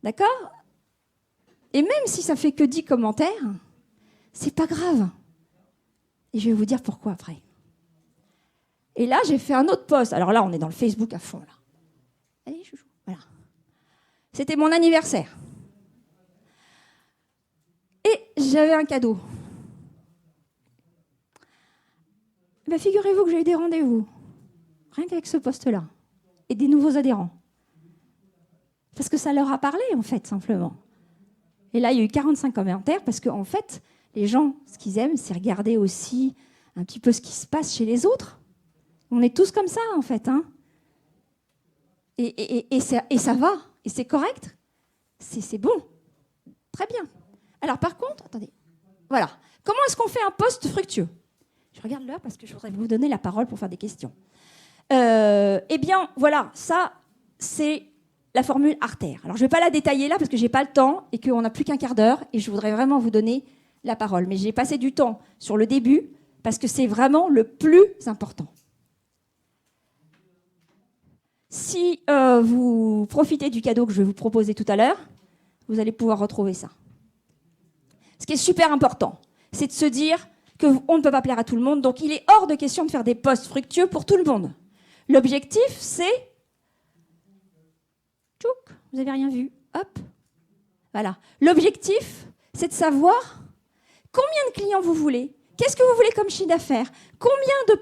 D'accord? Et même si ça fait que 10 commentaires, c'est pas grave. Et je vais vous dire pourquoi après. Et là, j'ai fait un autre post. Alors là, on est dans le Facebook à fond, là. Allez, chouchou. Voilà. C'était mon anniversaire. Et j'avais un cadeau. Figurez-vous que j'ai eu des rendez-vous. Rien qu'avec ce poste-là. Et des nouveaux adhérents. Parce que ça leur a parlé, en fait, simplement. Et là, il y a eu 45 commentaires parce qu'en fait, les gens, ce qu'ils aiment, c'est regarder aussi un petit peu ce qui se passe chez les autres. On est tous comme ça, en fait. Hein. Et ça va. Et c'est correct. C'est bon. Très bien. Alors, par contre, attendez. Voilà. Comment est-ce qu'on fait un post fructueux? Je regarde l'heure parce que je voudrais vous donner la parole pour faire des questions. Eh bien, voilà. Ça, c'est la formule Artère. Alors, je ne vais pas la détailler là parce que je n'ai pas le temps et qu'on n'a plus qu'un quart d'heure et je voudrais vraiment vous donner la parole. Mais j'ai passé du temps sur le début parce que c'est vraiment le plus important. Si vous profitez du cadeau que je vais vous proposer tout à l'heure, vous allez pouvoir retrouver ça. Ce qui est super important, c'est de se dire qu'on ne peut pas plaire à tout le monde, donc il est hors de question de faire des posts fructueux pour tout le monde. L'objectif, c'est... Tchouk, vous n'avez rien vu. Hop. Voilà. L'objectif, c'est de savoir combien de clients vous voulez, qu'est-ce que vous voulez comme chiffre d'affaires, combien de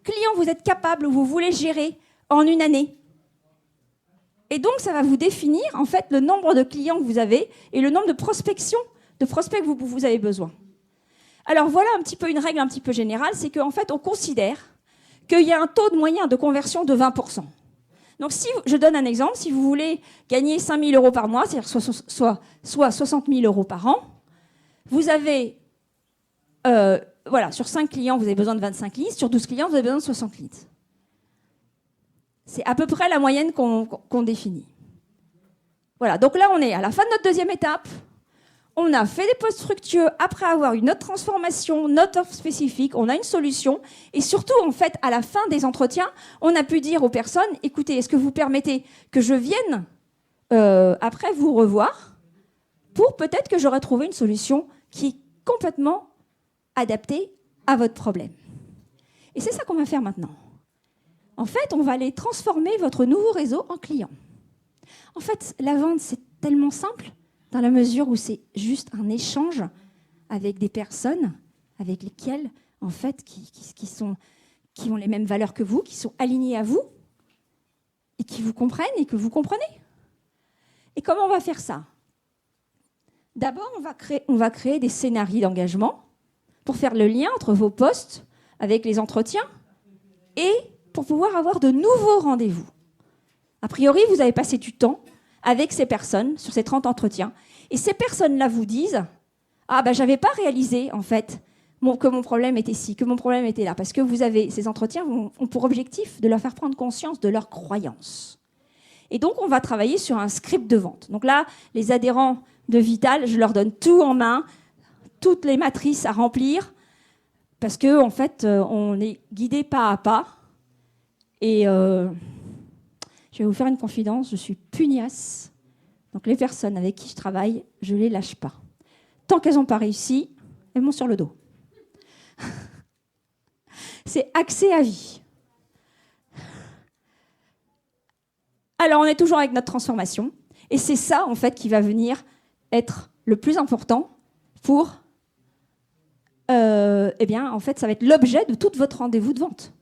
clients vous êtes capable ou vous voulez gérer en une année. Et donc, ça va vous définir, en fait, le nombre de clients que vous avez et le nombre de prospects que vous avez besoin. Alors, voilà un petit peu une règle un petit peu générale, c'est qu'en fait, on considère qu'il y a un taux de moyen de conversion de 20%. Donc, si je donne un exemple, si vous voulez gagner 5 000 euros par mois, c'est-à-dire soit 60 000 euros par an, vous avez, sur 5 clients, vous avez besoin de 25 leads, sur 12 clients, vous avez besoin de 60 leads. C'est à peu près la moyenne qu'on définit. Voilà, donc là, on est à la fin de notre deuxième étape. On a fait des postes fructueux après avoir une autre transformation, notre offre spécifique, on a une solution. Et surtout, en fait, à la fin des entretiens, on a pu dire aux personnes, écoutez, est-ce que vous permettez que je vienne après vous revoir pour peut-être que j'aurai trouvé une solution qui est complètement adaptée à votre problème. Et c'est ça qu'on va faire maintenant. En fait, on va aller transformer votre nouveau réseau en client. En fait, la vente, c'est tellement simple dans la mesure où c'est juste un échange avec des personnes avec lesquelles, en fait, qui ont les mêmes valeurs que vous, qui sont alignées à vous et qui vous comprennent et que vous comprenez. Et comment on va faire ça? D'abord, on va créer des scénarios d'engagement pour faire le lien entre vos postes avec les entretiens et pour pouvoir avoir de nouveaux rendez-vous. A priori, vous avez passé du temps avec ces personnes sur ces 30 entretiens. Et ces personnes-là vous disent « Ah, ben, j'avais pas réalisé, en fait, que mon problème était ci, que mon problème était là. » Parce que ces entretiens ont pour objectif de leur faire prendre conscience de leurs croyances. Et donc, on va travailler sur un script de vente. Donc là, les adhérents de Vital, je leur donne tout en main, toutes les matrices à remplir, parce qu'en fait, on est guidé pas à pas. Et je vais vous faire une confidence, je suis pugnace. Donc les personnes avec qui je travaille, je ne les lâche pas. Tant qu'elles n'ont pas réussi, elles m'ont sur le dos. C'est axé à vie. Alors on est toujours avec notre transformation. Et c'est ça, en fait, qui va venir être le plus important pour... eh bien, en fait, ça va être l'objet de tout votre rendez-vous de vente.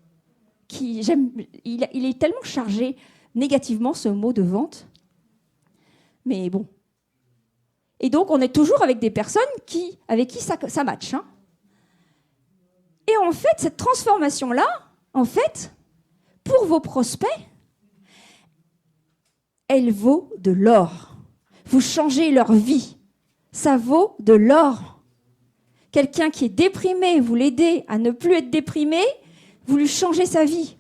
Il est tellement chargé négativement, ce mot de vente. Mais bon. Et donc, on est toujours avec des personnes avec qui ça match. Hein. Et en fait, cette transformation-là, en fait, pour vos prospects, elle vaut de l'or. Vous changez leur vie. Ça vaut de l'or. Quelqu'un qui est déprimé, vous l'aidez à ne plus être déprimé, vous lui changez sa vie.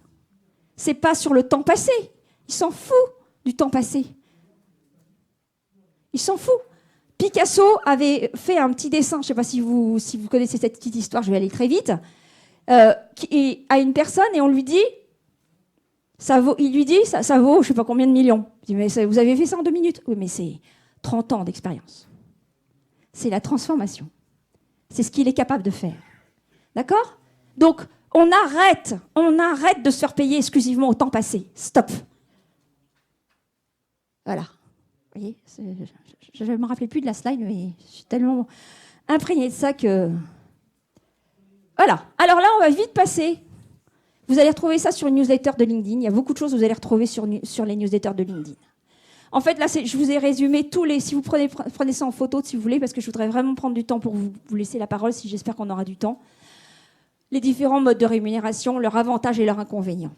C'est pas sur le temps passé. Il s'en fout du temps passé. Il s'en fout. Picasso avait fait un petit dessin, je ne sais pas si vous connaissez cette petite histoire, je vais aller très vite, à une personne et on lui dit, ça vaut, il lui dit, ça vaut je ne sais pas combien de millions. Il dit, mais vous avez fait ça en 2 minutes. Oui, mais c'est 30 ans d'expérience. C'est la transformation. C'est ce qu'il est capable de faire. D'accord? Donc, on arrête de se faire payer exclusivement au temps passé. Stop. Voilà. Vous voyez, je ne me rappelais plus de la slide, mais je suis tellement imprégnée de ça que... Voilà. Alors là, on va vite passer. Vous allez retrouver ça sur une newsletter de LinkedIn. Il y a beaucoup de choses que vous allez retrouver sur les newsletters de LinkedIn. En fait, là, je vous ai résumé tous les... Si vous prenez ça en photo, si vous voulez, parce que je voudrais vraiment prendre du temps pour vous laisser la parole, si j'espère qu'on aura du temps. Les différents modes de rémunération, leurs avantages et leurs inconvénients.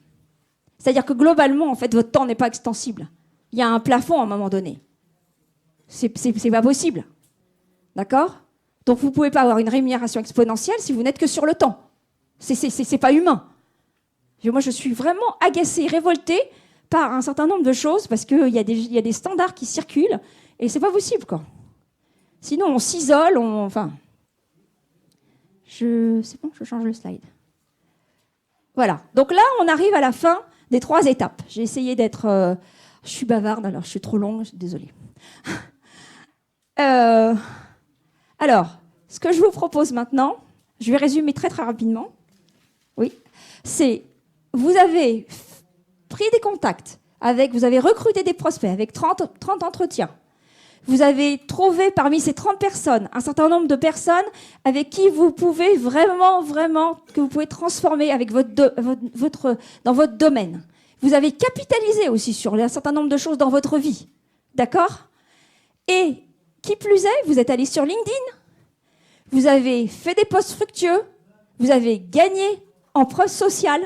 C'est-à-dire que globalement, en fait, votre temps n'est pas extensible. Il y a un plafond à un moment donné. C'est pas possible. D'accord? Donc, vous ne pouvez pas avoir une rémunération exponentielle si vous n'êtes que sur le temps. C'est pas humain. Moi, je suis vraiment agacée, révoltée par un certain nombre de choses parce qu'il y a des standards qui circulent et c'est pas possible, quoi. Sinon, on s'isole, enfin... C'est bon, je change le slide. Voilà. Donc là, on arrive à la fin des 3 étapes. J'ai essayé d'être... je suis bavarde, alors je suis trop longue, désolée. Alors, ce que je vous propose maintenant, je vais résumer très très rapidement. Oui, c'est... Vous avez pris des contacts, vous avez recruté des prospects avec 30 entretiens. Vous avez trouvé parmi ces 30 personnes un certain nombre de personnes avec qui vous pouvez vraiment, que vous pouvez transformer avec dans votre domaine. Vous avez capitalisé aussi sur un certain nombre de choses dans votre vie. D'accord? Et qui plus est, vous êtes allé sur LinkedIn, vous avez fait des posts fructueux, vous avez gagné en preuve sociale,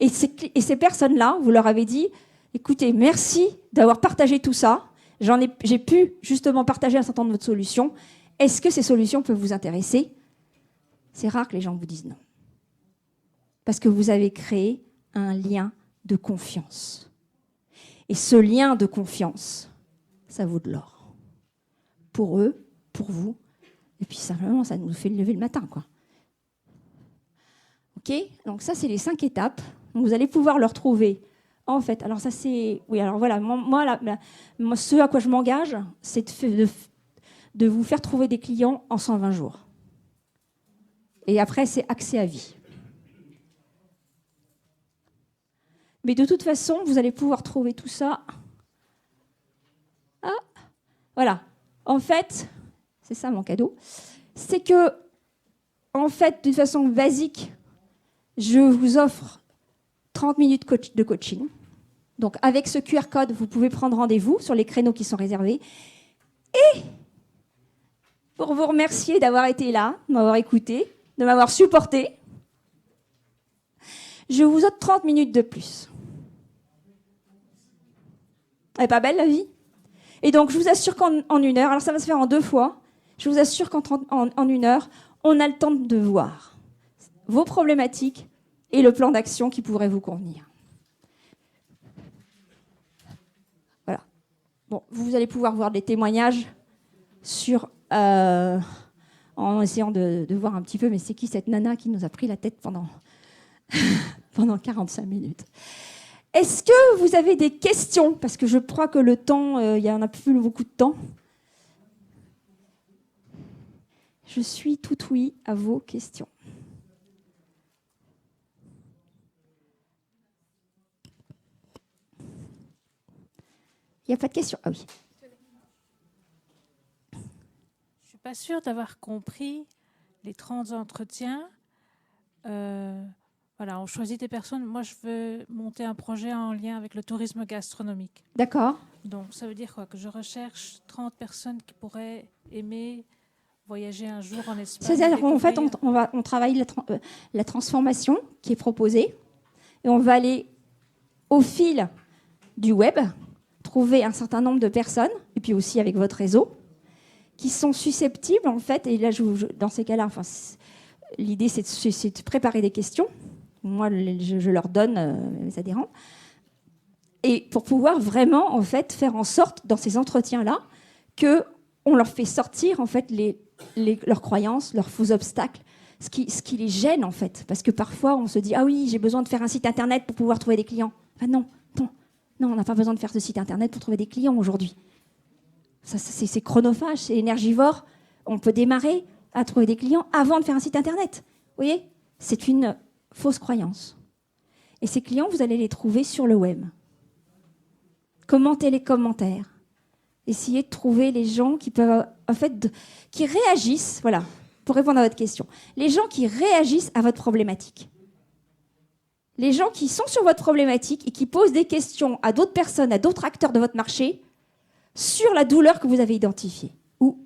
et ces personnes-là, vous leur avez dit, écoutez, merci d'avoir partagé tout ça, j'ai pu justement partager un certain nombre de solutions, est-ce que ces solutions peuvent vous intéresser? C'est rare que les gens vous disent non. Parce que vous avez créé un lien de confiance. Et ce lien de confiance, ça vaut de l'or. Pour eux, pour vous. Et puis simplement, ça nous fait lever le matin, quoi. OK ? Donc ça, c'est les 5 étapes. Donc, vous allez pouvoir le retrouver. En fait, alors ça, c'est... Oui, alors voilà, moi, ce à quoi je m'engage, c'est de vous faire trouver des clients en 120 jours. Et après, c'est accès à vie. Mais de toute façon, vous allez pouvoir trouver tout ça. Ah, voilà. En fait, c'est ça mon cadeau. C'est que, en fait, de façon basique, je vous offre 30 minutes de coaching. Donc, avec ce QR code, vous pouvez prendre rendez-vous sur les créneaux qui sont réservés. Et pour vous remercier d'avoir été là, de m'avoir écouté, de m'avoir supporté, je vous offre 30 minutes de plus. Elle n'est pas belle, la vie ? Et donc, je vous assure qu'en 1 heure, alors ça va se faire en 2 fois, je vous assure qu'en 1 heure, on a le temps de voir vos problématiques et le plan d'action qui pourrait vous convenir. Voilà. Bon, vous allez pouvoir voir des témoignages en essayant de voir un petit peu, mais c'est qui cette nana qui nous a pris la tête pendant 45 minutes. Est-ce que vous avez des questions ? Parce que je crois que le temps, il n'y en a plus beaucoup de temps. Je suis tout oui à vos questions. Il n'y a pas de questions ? Ah oui. Je ne suis pas sûre d'avoir compris les 30 entretiens. Voilà, on choisit des personnes. Moi, je veux monter un projet en lien avec le tourisme gastronomique. D'accord. Donc, ça veut dire quoi ? Que je recherche 30 personnes qui pourraient aimer voyager un jour en Espagne. C'est-à-dire qu'en fait, on travaille la transformation qui est proposée et on va aller au fil du web trouver un certain nombre de personnes, et puis aussi avec votre réseau, qui sont susceptibles, en fait, et là, dans ces cas-là, enfin, l'idée, c'est de préparer des questions. Moi, je leur donne mes adhérents. Et pour pouvoir vraiment, en fait, faire en sorte, dans ces entretiens-là, qu'on leur fait sortir, en fait, leurs croyances, leurs faux obstacles, ce qui les gêne, en fait. Parce que parfois, on se dit « Ah oui, j'ai besoin de faire un site Internet pour pouvoir trouver des clients. » Enfin non, on n'a pas besoin de faire ce site Internet pour trouver des clients aujourd'hui. C'est chronophage, c'est énergivore. On peut démarrer à trouver des clients avant de faire un site Internet. Vous voyez ? C'est une fausse croyance. Et ces clients, vous allez les trouver sur le web. Commentez les commentaires. Essayez de trouver les gens qui peuvent, en fait, qui réagissent, voilà, pour répondre à votre question. Les gens qui réagissent à votre problématique. Les gens qui sont sur votre problématique et qui posent des questions à d'autres personnes, à d'autres acteurs de votre marché, sur la douleur que vous avez identifiée, ou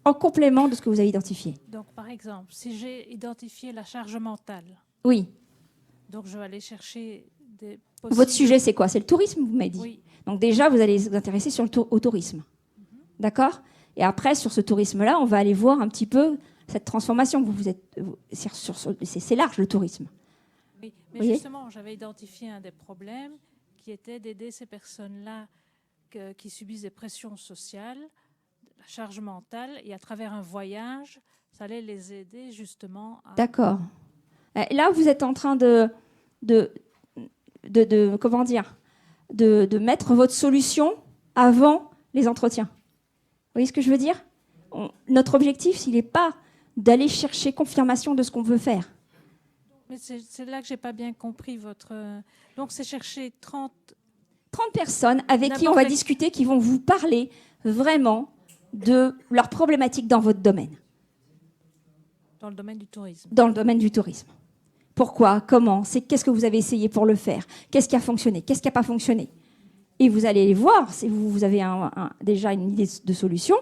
en complément de ce que vous avez identifié. Donc, par exemple, si j'ai identifié la charge mentale, oui. Donc, je vais aller chercher des possibles... Votre sujet, c'est quoi ? C'est le tourisme, vous m'avez dit. Oui. Donc, déjà, vous allez vous intéresser au tourisme. D'accord ? Et après, sur ce tourisme-là, on va aller voir un petit peu cette transformation. C'est large, le tourisme. Oui, mais justement, j'avais identifié un des problèmes qui était d'aider ces personnes-là qui subissent des pressions sociales, la charge mentale, et à travers un voyage, ça allait les aider justement à... D'accord. Là, vous êtes en train de comment dire, de mettre votre solution avant les entretiens. Vous voyez ce que je veux dire ? Notre objectif, il n'est pas d'aller chercher confirmation de ce qu'on veut faire. Mais c'est là que je n'ai pas bien compris votre... Donc, c'est chercher 30 personnes avec qui on va discuter, qui vont vous parler vraiment de leurs problématiques dans votre domaine. Dans le domaine du tourisme. Dans le domaine du tourisme. Pourquoi ? Comment ? Qu'est-ce que vous avez essayé pour le faire ? Qu'est-ce qui a fonctionné ? Qu'est-ce qui n'a pas fonctionné ? Et vous allez les voir si vous avez déjà une idée de solution.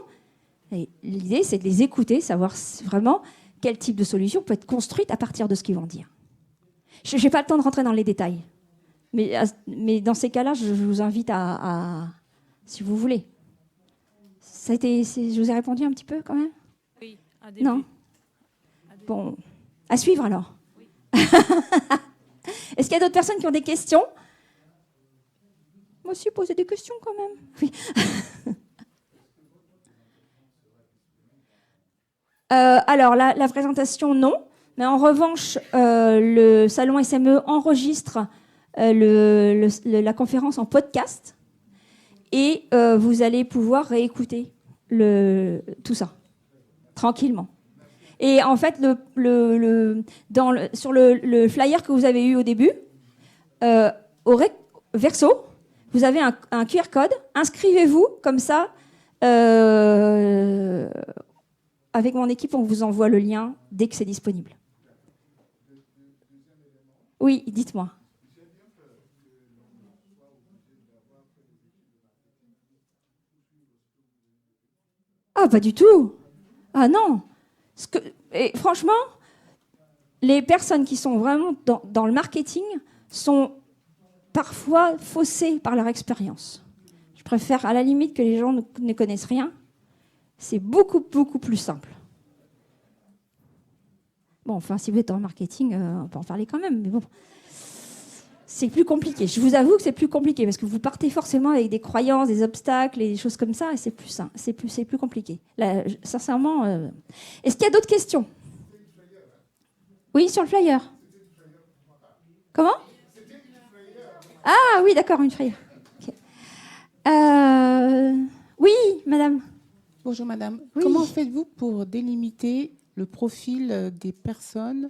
Et l'idée, c'est de les écouter, savoir vraiment quel type de solution peut être construite à partir de ce qu'ils vont dire. Je n'ai pas le temps de rentrer dans les détails. Mais dans ces cas-là, je vous invite à si vous voulez. Je vous ai répondu un petit peu quand même ? Oui, à début. Non ? Bon, à suivre alors. Oui. Est-ce qu'il y a d'autres personnes qui ont des questions ? Moi aussi, poser des questions quand même. Oui. Alors, la présentation, non. Mais en revanche, le salon SME enregistre la conférence en podcast et vous allez pouvoir réécouter tout ça tranquillement. Et en fait, sur le flyer que vous avez eu au début, au verso, vous avez un QR code. Inscrivez-vous comme ça. Avec mon équipe, on vous envoie le lien dès que c'est disponible. Oui, dites-moi. Ah, pas du tout. Ah non. Et franchement, les personnes qui sont vraiment dans le marketing sont parfois faussées par leur expérience. Je préfère à la limite que les gens ne connaissent rien. C'est beaucoup, beaucoup plus simple. Bon, enfin, si vous êtes en marketing, on peut en parler quand même, mais bon. C'est plus compliqué. Je vous avoue que c'est plus compliqué parce que vous partez forcément avec des croyances, des obstacles et des choses comme ça, et c'est plus simple, c'est plus compliqué. Là, sincèrement, est-ce qu'il y a d'autres questions? Oui, sur le flyer. Comment? Ah oui, d'accord, une flyer. Okay. Oui, madame. Bonjour madame. Oui. Comment faites-vous pour délimiter le profil des personnes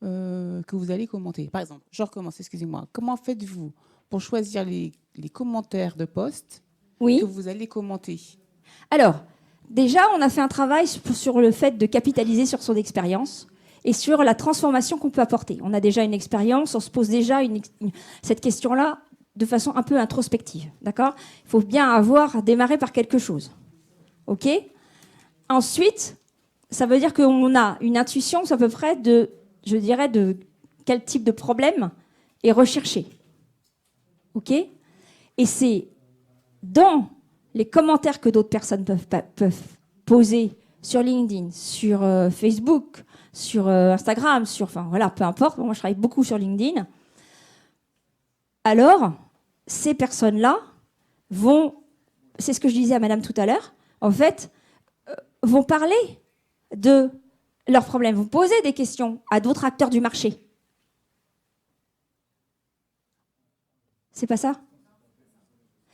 que vous allez commenter? Par exemple, je recommence, excusez-moi. Comment faites-vous pour choisir les commentaires de posts que vous allez commenter? Alors, déjà, on a fait un travail sur le fait de capitaliser sur son expérience et sur la transformation qu'on peut apporter. On a déjà une expérience, on se pose déjà cette question-là de façon un peu introspective. D'accord? Il faut bien avoir démarré par quelque chose. OK? Ensuite, ça veut dire qu'on a une intuition à peu près de quel type de problème est recherché. OK? Et c'est dans les commentaires que d'autres personnes peuvent poser sur LinkedIn, sur Facebook, sur Instagram, enfin voilà, peu importe. Moi, je travaille beaucoup sur LinkedIn. Alors, ces personnes-là vont, c'est ce que je disais à madame tout à l'heure, en fait, vont parler de leurs problèmes, vont poser des questions à d'autres acteurs du marché. C'est pas ça?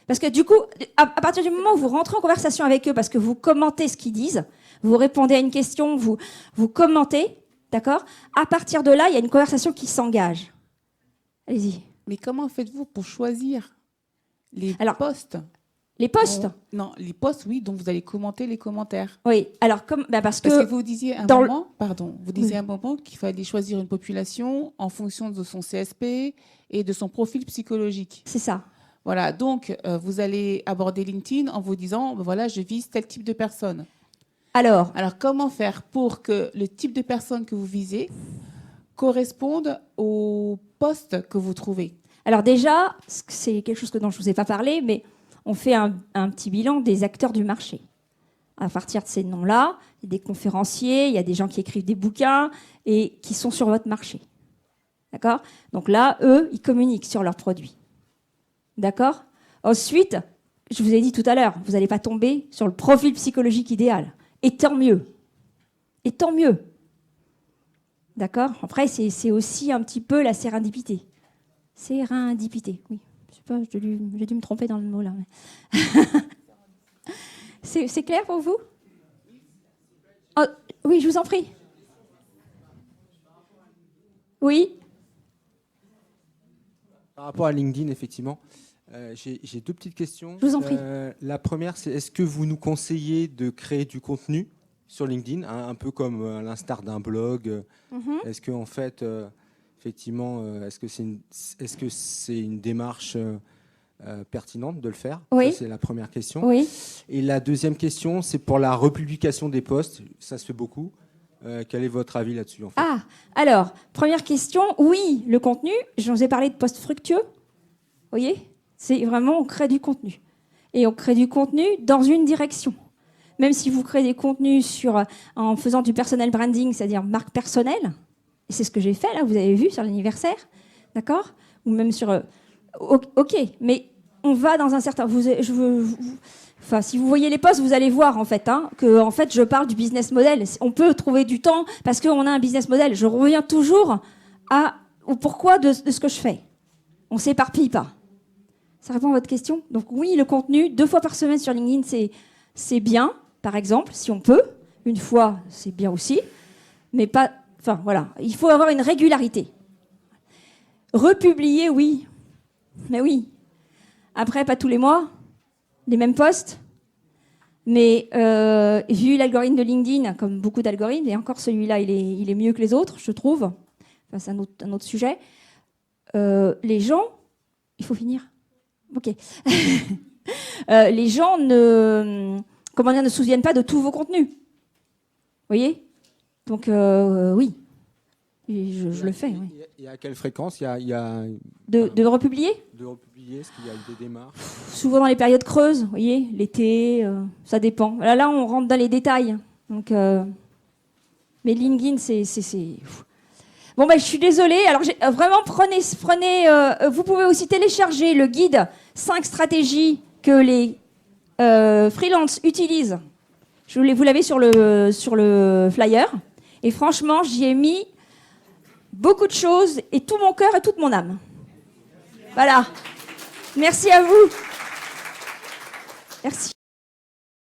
Parce que du coup, à partir du moment où vous rentrez en conversation avec eux, parce que vous commentez ce qu'ils disent, vous répondez à une question, vous commentez, d'accord? À partir de là, il y a une conversation qui s'engage. Allez-y. Mais comment faites-vous pour choisir les posts? Les posts? Non, les posts, oui, dont vous allez commenter les commentaires. Oui, alors parce que vous disiez un moment, vous disiez un moment qu'il fallait choisir une population en fonction de son CSP et de son profil psychologique. C'est ça. Voilà, donc vous allez aborder LinkedIn en vous disant, voilà, je vise tel type de personne. Alors, comment faire pour que le type de personne que vous visez corresponde au poste que vous trouvez? Alors déjà, c'est quelque chose dont je ne vous ai pas parlé, mais on fait un petit bilan des acteurs du marché. À partir de ces noms-là, il y a des conférenciers, il y a des gens qui écrivent des bouquins et qui sont sur votre marché. D'accord? Donc là, eux, ils communiquent sur leurs produits. D'accord? Ensuite, je vous ai dit tout à l'heure, vous n'allez pas tomber sur le profil psychologique idéal. Et tant mieux. Et tant mieux. D'accord? Après, c'est aussi un petit peu la sérendipité. Sérendipité, oui. Je sais pas, j'ai dû me tromper dans le mot là. Mais... c'est clair pour vous? Oh, oui, je vous en prie. Oui. Par rapport à LinkedIn, effectivement, j'ai deux petites questions. Je vous en prie. La première, c'est est-ce que vous nous conseillez de créer du contenu sur LinkedIn, un peu comme à l'instar d'un blog? Est-ce que en fait, effectivement, est-ce que c'est une démarche pertinente de le faire? Oui. Ça, c'est la première question. Oui. Et la deuxième question, c'est pour la republication des posts. Ça se fait beaucoup. Quel est votre avis là-dessus, en fait? Ah, alors, première question, oui, le contenu, je vous ai parlé de posts fructueux, vous voyez? C'est vraiment, on crée du contenu. Et on crée du contenu dans une direction. Même si vous créez des contenus en faisant du personal branding, c'est-à-dire marque personnelle, et c'est ce que j'ai fait, là, vous avez vu, sur l'anniversaire, d'accord? Ou même sur... OK, mais on va dans un certain... Enfin, si vous voyez les posts, vous allez voir en fait que en fait je parle du business model. On peut trouver du temps parce qu'on a un business model. Je reviens toujours au pourquoi de ce que je fais. On s'éparpille pas. Ça répond à votre question? Donc oui, le contenu 2 fois par semaine sur LinkedIn, c'est bien, par exemple, si on peut. 1 fois, c'est bien aussi, mais pas. Enfin voilà, il faut avoir une régularité. Republier, oui, mais oui. Après, pas tous les mois. Les mêmes posts, mais vu l'algorithme de LinkedIn, comme beaucoup d'algorithmes, et encore celui-là, il est mieux que les autres, je trouve. Enfin, c'est un autre sujet. Les gens, il faut finir. Ok. Les gens ne se souviennent pas de tous vos contenus. Vous voyez? Donc oui, je le fais. Oui. Et à quelle fréquence il y a de republier? De republier, est-ce qu'il y a des démarches? Souvent dans les périodes creuses, vous voyez, l'été, ça dépend. Là, on rentre dans les détails. Donc, mais LinkedIn, c'est. Bon, je suis désolée. Alors, vraiment, prenez. Vous pouvez aussi télécharger le guide 5 stratégies que les freelances utilisent. Vous l'avez sur le flyer. Et franchement, j'y ai mis beaucoup de choses et tout mon cœur et toute mon âme. Voilà. Merci à vous. Merci.